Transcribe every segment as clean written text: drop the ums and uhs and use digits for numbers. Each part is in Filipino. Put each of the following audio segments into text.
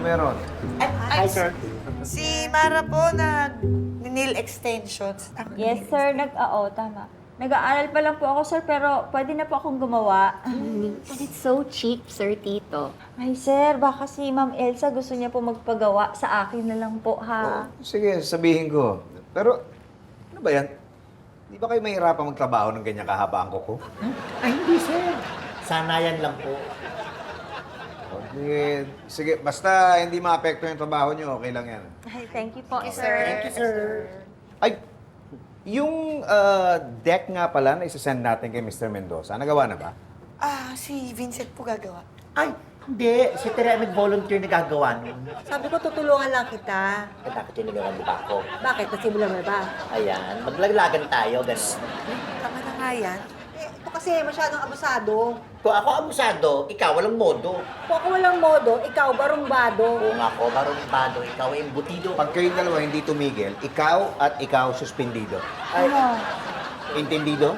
meron? Hi, sir. Si Mara po nail extensions. Yes, sir. Tama. Nag-aaral pa lang po ako, sir, pero pwede na po akong gumawa. And it's so cheap, Sir Tito. Ay, sir, baka si Ma'am Elsa gusto niya po magpagawa sa akin na lang po, ha? Sige, sabihin ko. Pero, ano ba yan? Di ba kayo mahirapan magtrabaho ng ganyan kahaba ang kuko? Ay, hindi, sir. Sanayan lang po. Sige, basta hindi maapekto yung trabaho nyo, okay lang yan. Ay, thank you po, Thank you, sir. Thank you, sir. Ay, yung deck nga pala na isasend natin kay Mr. Mendoza, nagawa na ba? Si Vincent po gagawa. Ay, hindi. Si Tere ay nag-volunteer na gagawa nun. Sabi ko, tutulungan lang kita. Eh, bakit tinulungan mo ba ako? Bakit? Nasimulan mo ba? Ayan, maglaglagan tayo, gano'n. Tama na nga yan. Ito kasi masyadong abusado. Kung ako abusado, ikaw walang modo. Kung ako walang modo, ikaw barumbado. Kung ako barumbado, ikaw ay embutido. Pag kayong dalawa hindi tumigil, ikaw at ikaw suspendido. Ay, Intendido?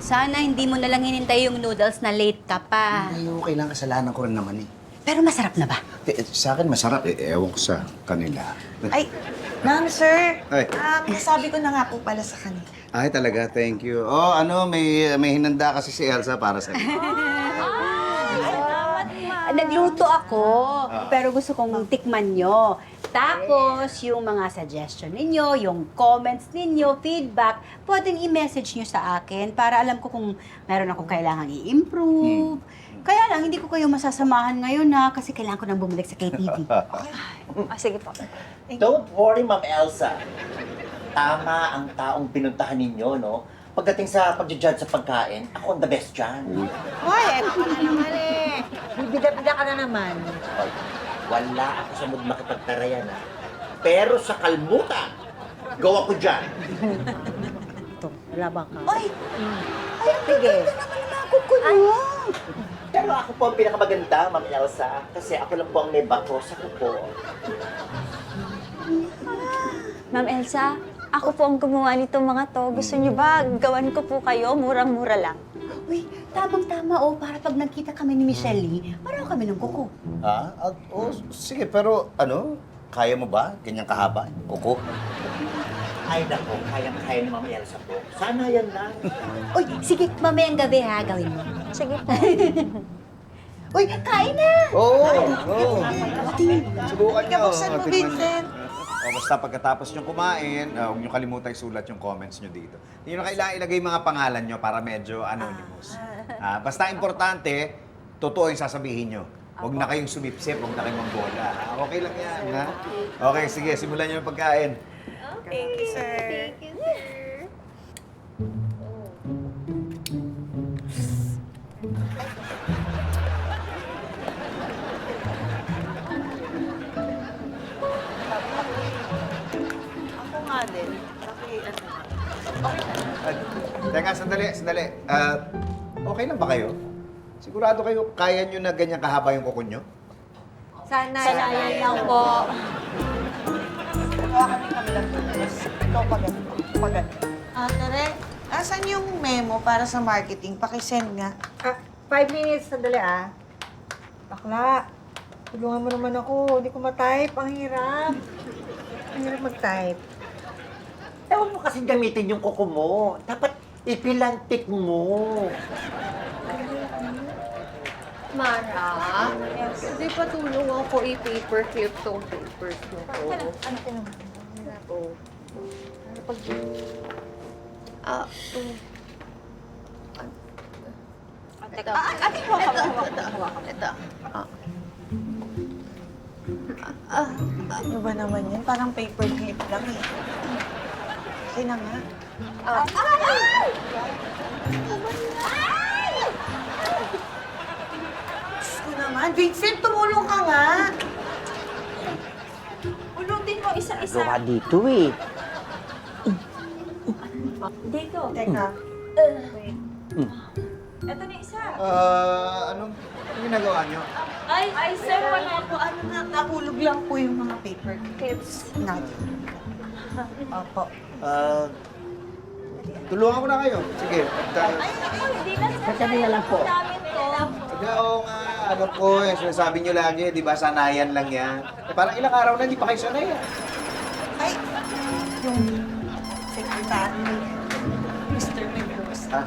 Sana hindi mo nalang hinintay yung noodles na late ka pa. Ay, okay lang. Kasalanan ko rin naman eh. Pero masarap na ba? Sa akin masarap eh. Ewan ko sa kanila. Ay, ma'am, sir. Ay. Nasabi ko na nga po pala sa kanila. Ay, talaga. Thank you. Oh, may hinanda kasi si Elsa para sa Nagluto ako, pero gusto kong tikman nyo. Tapos, yung mga suggestion ninyo, yung comments ninyo, feedback, pwedeng i-message nyo sa akin para alam ko kung meron akong kailangan i-improve. Kaya lang, hindi ko kayo masasamahan ngayon na kasi kailangan ko nang bumalik sa KTV. Sige po. don't worry, Ma'am Elsa. Tama ang taong pinuntahan ninyo, no? Pagdating sa pag-judge sa pagkain, ako ang the best dyan. Hoy, eto na naman eh. Bibida-bida ka na naman. Ay, wala ako sa mood makipagtarayan, ha? Pero sa kalmutan, gawa ko dyan. Ito, laban ka. Ay! Sige. Pero ako po ang pinakamaganda, Ma'am Elsa. Kasi ako lang po ang may bato sa kuko. Ma'am Elsa, ako po ang gumawa nitong mga to. Gusto niyo ba gawan ko po kayo? Murang-mura lang. Uy, tamang-tama para pag nagkita kami ni Michelle Lee, parang kami ng kuko. Ha? Sige, pero kaya mo ba? Ganyang kahaba? Kuko? Ay, nako, kayang-kaya ni Ma'am Elsa po. Sana yan lang. Uy, sige, mamayang gabi ha, gawin mo. Sige po. Uy, kain na! Oo! Subukan nyo. Buksan mo, Tikman nyo. Vincent. Basta pagkatapos nyo kumain, huwag nyo kalimutan isulat yung comments nyo dito. Hindi nyo na kailangan ilagay mga pangalan nyo para medyo anonymous. Basta importante, totoo yung sasabihin nyo. Huwag na kayong sumipsip, huwag na kayong mangbola. Okay lang yan, ha? Okay, sige, simulan nyo yung pagkain. Thank you, sir. Ako nga din. Teka, sandali. Okay lang ba kayo? Sigurado kayo, kaya nyo na ganyan kahaba yung kuko nyo? Sana. Sanayan lang po. Kami lang po. Ikaw paganto. Tere, asan yung memo para sa marketing? Pakisend nga. 5 minutes, sandali ah. Bakla, tulungan mo naman ako. Hindi ko ma-type. Ang hirap. Ang hirap mag-type. Ewan mo kasi gamitin yung kuko mo. Dapat ipilantik mo. Mara, hindi pa tulong ako i-paper clip tong papers mo ko. Ano ko naman? Oh. Ito. Ito. Ano ba naman yan? Parang paper clip lang eh. Okay na nga. Diyos ko naman. Vincent, tumulong ka nga. Ulong din po, isa-isa. Gawa dito eh. Dito. Teka. Ito na isa. Anong ginagawa nyo? Ay, sir, wala po. Ano na, nahulog lang po yung mga paper clips natin. Opo. Tulungan ko na kayo. Sige. Ay, naku, hindi na sir. Sasabihin na lang po. Namin to. Oo nga. Ano po, sinasabi nyo lagi, di ba, sanayan lang yan. Parang ilang araw na, hindi pa kayo sanay. Ay, yung secretary, Mr. Mendoza.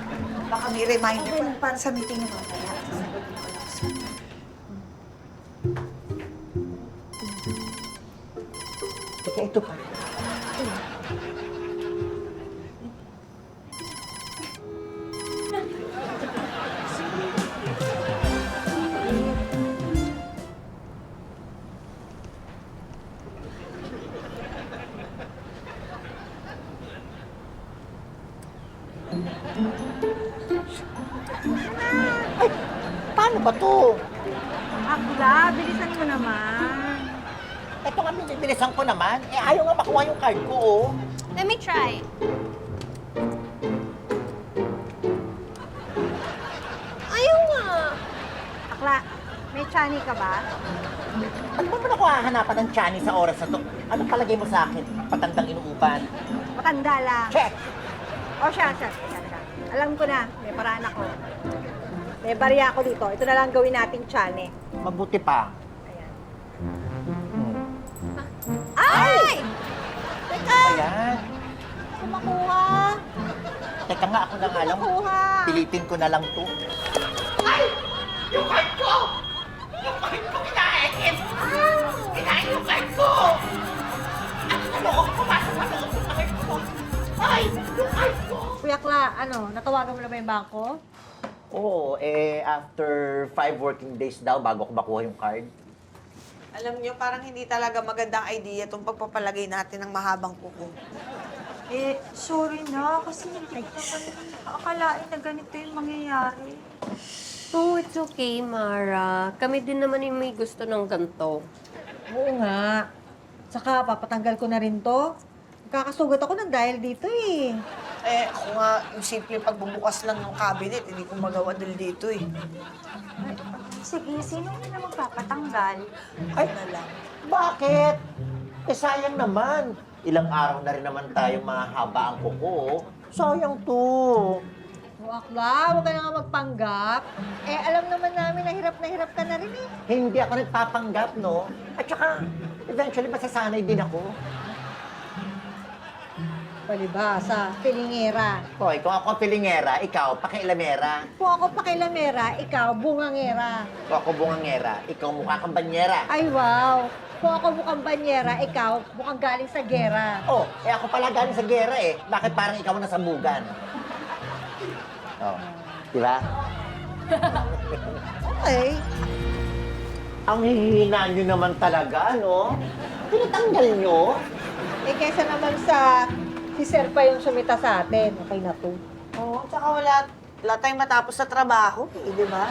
Baka may reminder para sa meeting ng mamaya. Teka, ito pa. Ay, paano ba to? Akla, bilisan mo naman. Ito nga, binibilisan ko naman. Ayaw nga makuha yung card ko, oh. Let me try. Ayaw nga. Akla, may chani ka ba? Ano ba naman ako hahanapan ng Chani sa oras na to? Anong palagay mo sa akin? Patandang inuuban. Matanda lang. Check! O siya. Alam ko na, may paraan ako. May barya ako dito. Ito na lang gawin nating chani. Mabuti pa. Ayan. Ay! Ayan. Kumakuha! Teka nga, ako na nga lang. Kuha! Pilitin ko na lang to. Ay! Yung card ko! Yung card ko kinain! Kinain yung card ko! Ano ko? Pumasok pa loob yung card ko! Ay! Yung card ko! Kuya Kla, natawagan mo na ba yung bangko? Oo, after 5 working days daw bago ko makuha yung card. Alam niyo, parang hindi talaga magandang idea itong pagpapalagay natin ng mahabang kuko. Sorry na, kasi hindi ko akalain na ganito yung mangyayari. Oh, it's okay, Mara. Kami din naman yung may gusto ng ganito. Oo nga. Saka, papatanggal ko na rin to. Kakasugat ako ng dahil dito eh. Ako nga, yung simple pagbubukas lang ng cabinet, hindi ko magawa dahil dito eh. Sige, sino na magpapatanggal? Ay, bakit? Sayang naman. Ilang araw na rin naman tayo mahaba ang kuko. Sayang to. O Akla, huwag ka na nga magpanggap. Alam naman namin na hirap ka na rin eh. Hindi ako nagpapanggap, no? At saka, eventually, masasanay din ako. Palibasa, pilingera. Hoy, kung ako pilingera, ikaw pakailamera. Kung ako pakilamera, ikaw bungangera. Kung ako bungangera, ikaw mukha kang banyera. Ay wow! Kung ako mukhang banyera, ikaw mukhang galing sa gera. Oh, ako pala galing sa gera eh. Bakit parang ikaw na sabugan? Oh, di ba? Okay. Ang hihina nyo naman talaga, no? Pinatanggal nyo? Kesa naman sa si Sir pa yung sumita sa atin. Okay na to. Oo, tsaka wala tayong matapos sa trabaho, di ba?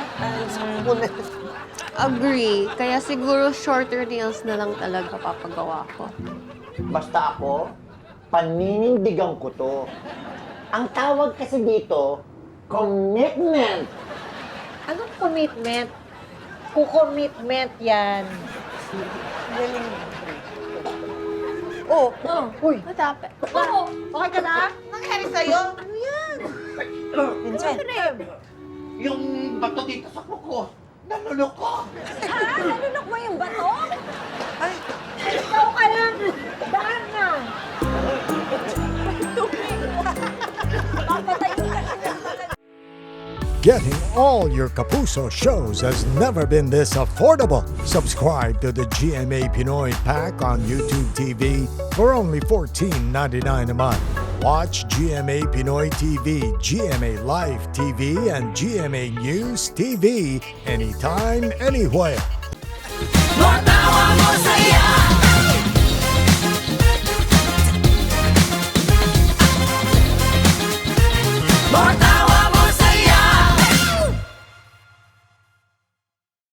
Agree. Kaya siguro shorter nails na lang talaga papagawa ko. Basta ako, paninindigan ko to. Ang tawag kasi dito, commitment. Anong commitment? Ku-commitment yan. Galing. Oh, Uy, Matapit. okay ka na? nangyari sa'yo? Ano yan? Vincent. Yung bato dito sa kuko, nanulok ko. Nalunok mo yung bato? Ay, Ikaw ka lang! Daan na! Getting all your Kapuso shows has never been this affordable. Subscribe to the GMA Pinoy Pack on YouTube TV for only $14.99 a month. Watch GMA Pinoy TV, GMA Live TV, and GMA News TV anytime, anywhere. Matawa mo saya